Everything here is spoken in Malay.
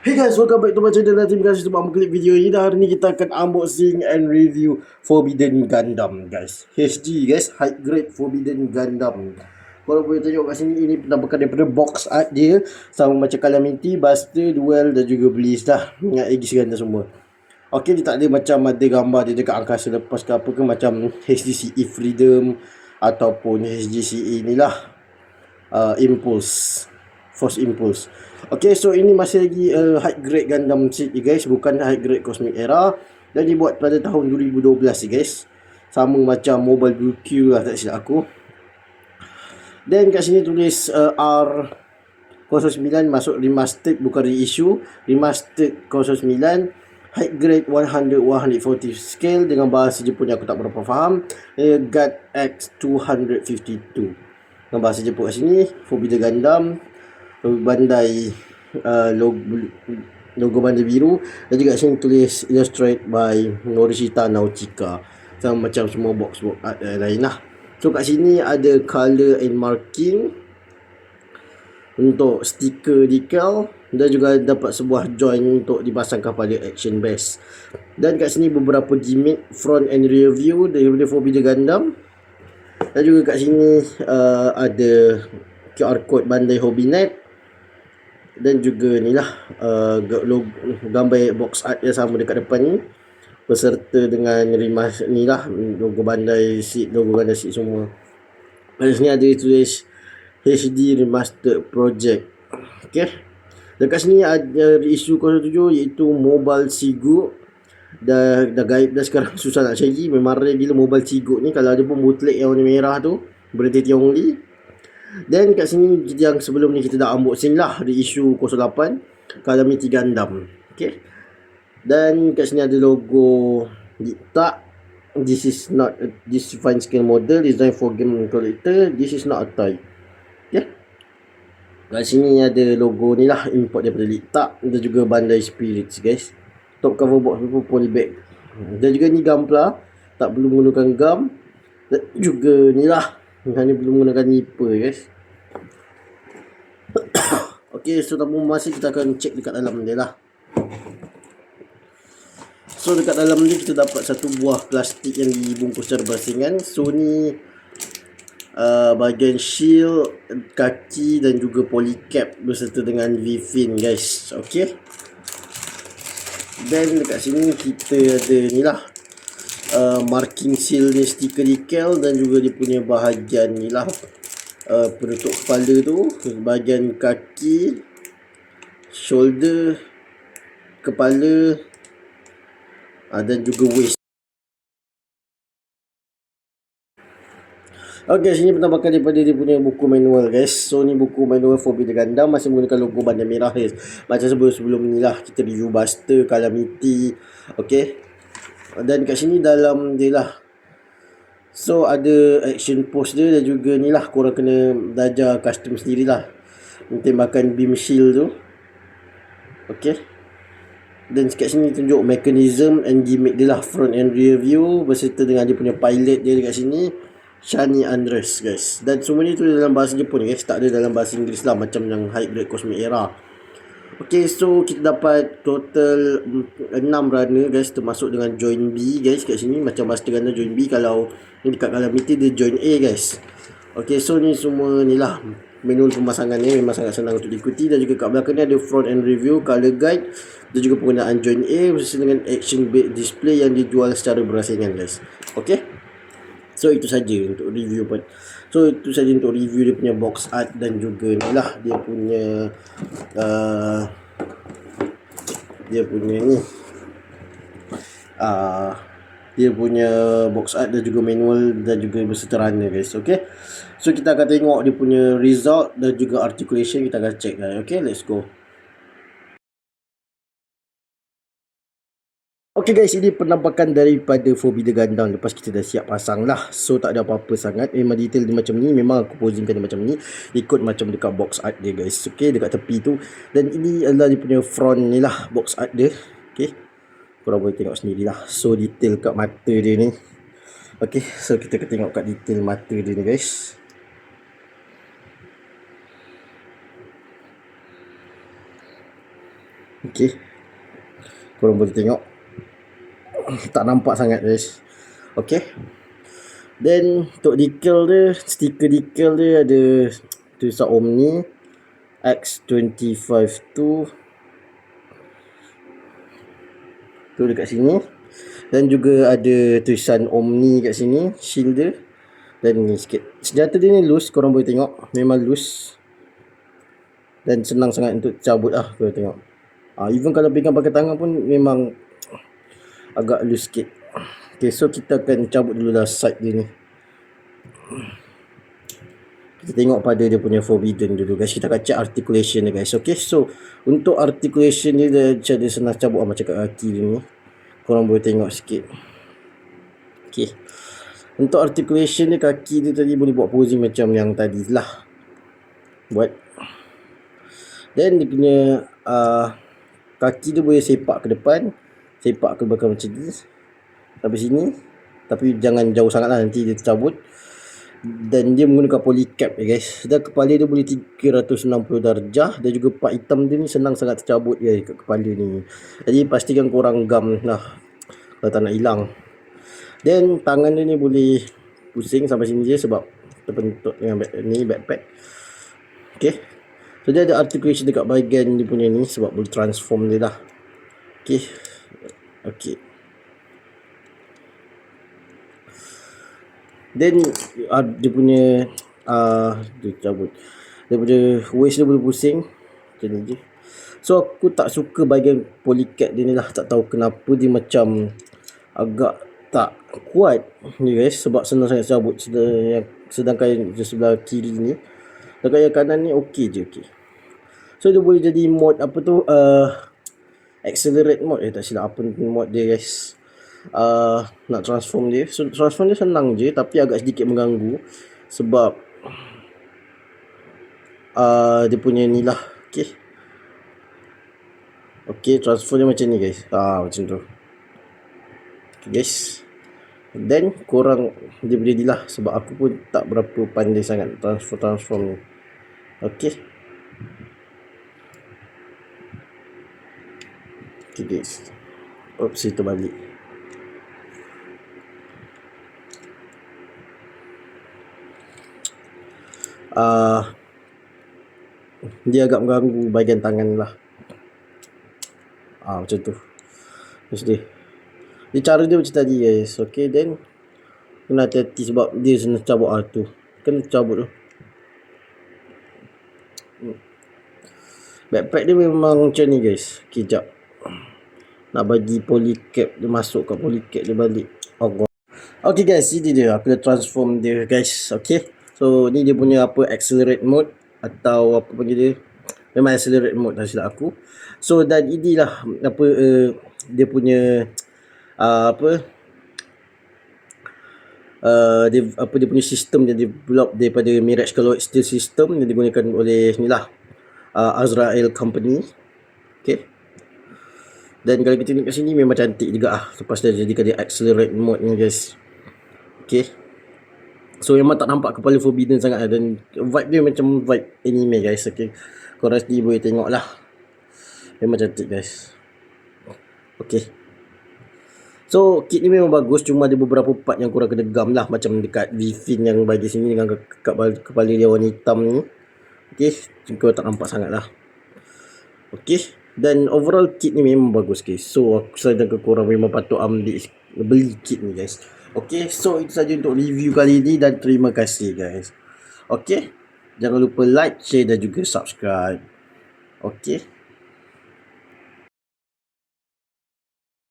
Hey guys, welcome back to my channel. Terima kasih sebab klik video ini. Dan hari ni kita akan unboxing and review Forbidden Gundam guys. HD guys, high grade Forbidden Gundam. Kalau boleh tengok kat sini, ini penampakan daripada box art dia. Sama macam Calamity, Buster, Duel dan juga Bliss dah. Ingat Aegis Gundam semua. Ok, dia tak ada macam ada gambar dia dekat angkasa lepas ke apa ke, macam HDCE Freedom ataupun HDCE inilah Impulse, Force Impulse. Okay, so ini masih lagi high grade Gundam seed guys, bukan high grade Cosmic Era, dan dibuat pada tahun 2012 guys. Sama macam Mobile Blue Q lah, tak silap aku. Dan kat sini tulis R09 masuk remastered, bukan reissue. Remastered 09 high grade 100-140 scale dengan bahasa Jepun yang aku tak berapa faham. GUT X252 dengan bahasa Jepun kat sini. Forbidden Gundam, Bandai, logo Bandai biru, dan juga sini tulis illustrate by Norishita Naochika, sama macam semua box art lain lah. So kat sini ada color and marking untuk stiker decal, dan juga dapat sebuah joint untuk dipasangkan pada action base. Dan kat sini beberapa gimmick front and rear view daripada Forbidden Gundam. Dan juga kat sini ada QR code Bandai Hobbynet. Dan juga ni lah gambar box art yang sama dekat depan ni, beserta dengan rimas ni lah, logo Bandai seat, logo Bandai seat semua. Pada sini ada tulis HD Remastered Project. Okay, dekat sini ada isu 07 iaitu Mobile Sigurd. Dah gaib dah sekarang, susah nak cari. Memang rare gila Mobile Sigurd ni. Kalau ada pun bootleg yang warna merah tu, berarti Tiong Li. Dan kat sini yang sebelum ni kita dah unboxing lah, di isu 08 Calamity Gundam. Okay, dan kat sini ada logo tak, this is not a defined scale model designed for game collector, this is not a toy. Okay, kat sini ada logo ni lah, import daripada tak, dan juga Bandai Spirits guys. Top cover box pun polybag, dan juga ni Gunpla, tak perlu menggunakan gum. Dan juga ni lah, hanya perlu menggunakan nipper guys. Ok, so tanpa masa kita akan cek dekat dalam dia lah. So dekat dalam ni kita dapat satu buah plastik yang dibungkus secara berasingan. So ni bahagian shield, kaki dan juga polycap beserta dengan V-fin guys. Ok, dan dekat sini kita ada ni lah, marking seal ni, stiker decal, dan juga dia punya bahagian ni lah, penutup kepala tu, bahagian kaki, shoulder, kepala, dan juga waist. Ok, sini penampakan daripada dia punya buku manual guys. So ni buku manual Forbidden Gundam, masih menggunakan logo Bandai merah guys. Macam sebelum ni lah, kita review Buster, Calamity. Ok, dan kat sini dalam dia lah, so ada action pose dia, dan juga ni lah, korang kena belajar custom sendiri lah, tembakan beam shield tu. Ok, dan kat sini tunjuk mechanism and gimmick dia lah, front and rear view, beserta dengan dia punya pilot dia dekat sini, Shani Andres guys. Dan semua ni tu dalam bahasa Jepun guys, tak ada dalam bahasa Inggeris lah, macam yang high grade Cosmic Era. Ok, so kita dapat total 6 runner guys, termasuk dengan join B guys kat sini. Macam Buster Gundam join B, kalau ni dekat Calamity dia join A guys. Ok, so ni semua ni lah manual pemasangan ni, memang sangat senang untuk diikuti. Dan juga kat belakang ni ada front and review, color guide, dan juga penggunaan join A bersama dengan action based display yang dijual secara berasingan guys. Ok, so itu saja untuk review pun. So itu saja untuk review dia punya box art, dan juga ni lah dia punya ni dia punya box art dan juga manual, dan juga beserta runner guys. Ok, so kita akan tengok dia punya result dan juga articulation, kita akan check guys. Ok, let's go. Ok guys, ini penampakan daripada Forbidden Gundam lepas kita dah siap pasang lah. So tak ada apa-apa sangat, memang detail dia macam ni, memang aku posingkan dia macam ni, ikut macam dekat box art dia guys. Ok, dekat tepi tu. Dan ini adalah dia punya front ni lah, box art dia. Ok, korang boleh tengok sendiri lah. So detail kat mata dia ni. Ok, so kita akan tengok kat detail mata dia ni guys. Okay, korang boleh tengok. Tak nampak sangat guys. Okay, then untuk decal dia, stiker decal dia ada tulisan Omni X25 tu dekat sini, dan juga ada tulisan Omni kat sini, shield dia. Dan ni sikit, senjata dia ni loose, korang boleh tengok, memang loose dan senang sangat untuk cabut lah, korang tengok. Even kalau pegang pakai tangan pun memang agak loose sikit. Okay, so kita akan cabut dulu lah side dia ni. Kita tengok pada dia punya forbidden dulu guys. Kita akan check articulation dia guys. Okay, so untuk articulation dia dia senang cabut macam kat kaki dia ni. Korang boleh tengok sikit. Okay, untuk articulation dia, kaki dia tadi boleh buat posing macam yang tadi lah buat. Dan dia punya kaki dia boleh sepak ke depan, sepak ke belakang macam ni, sampai sini. Tapi jangan jauh sangat lah, nanti dia tercabut. Dan dia menggunakan polycap guys. Dan kepala dia boleh 360 darjah. Dan juga part hitam dia ni senang sangat tercabut kat kepala ni. Jadi pastikan korang gam lah kalau tak nak hilang. Dan tangan dia ni boleh pusing sampai sini je sebab terbentuk dengan backpack. Okay, so dia ada articulation dekat bahagian dia punya ni sebab boleh transform dia lah. Okay, okay. Then dia punya dia cabut, dia punya waist dia boleh pusing macam ni je. So aku tak suka bahagian polycap dia ni lah, tak tahu kenapa dia macam agak tak kuat ni guys, sebab senang sangat cabut. Sedangkan di sebelah kiri ni, dekat yang kanan ni okey je. Okay, so dia boleh jadi mod apa tu, accelerate mode, tak silap apa mod dia guys. Nak transform dia, so transform dia senang je tapi agak sedikit mengganggu sebab dia punya ni lah. Okay, okay, transform dia macam ni guys, macam tu. Okay guys, then korang dia boleh ni lah sebab aku pun tak berapa pandai sangat transform ni. Okay, okay guys, oops, itu balik. Dia agak mengganggu bahagian tangan lah. Macam tu. Terus dia cara dia macam tadi guys. Okay, then kena hati-hati sebab dia senang cabut. Tu kena cabut tu. Backpack dia memang macam ni guys. Okay, jap. Nak bagi polycap dia masuk kat polycap dia balik. Okay guys, ini dia aku dah transform dia guys. Okay, so ni dia punya apa, accelerate mode atau apa panggil dia, memang accelerate mode tak silap aku. So dan inilah apa dia punya dia punya sistem yang develop daripada Mirage Colloid Steel System yang digunakan oleh inilah Azrael Company. Okay, dan kalau kita tengok kat sini memang cantik juga lepas dah jadikan dia accelerate mode ni guys. Okay, so memang tak nampak kepala forbidden sangat dan vibe dia macam vibe anime guys. Okay, korang sendiri boleh tengok lah, memang cantik guys. Okay, so kit ni memang bagus, cuma ada beberapa part yang korang kena gam lah, macam dekat V-fin yang bagi sini dengan kepala dia warna hitam ni. Okay, korang tak nampak sangat lah. Okay, dan overall kit ni memang bagus guys. So aku sarankan korang memang patut beli kit ni guys. Okay, so itu saja untuk review kali ini dan terima kasih guys. Okay, jangan lupa like, share dan juga subscribe. Okay.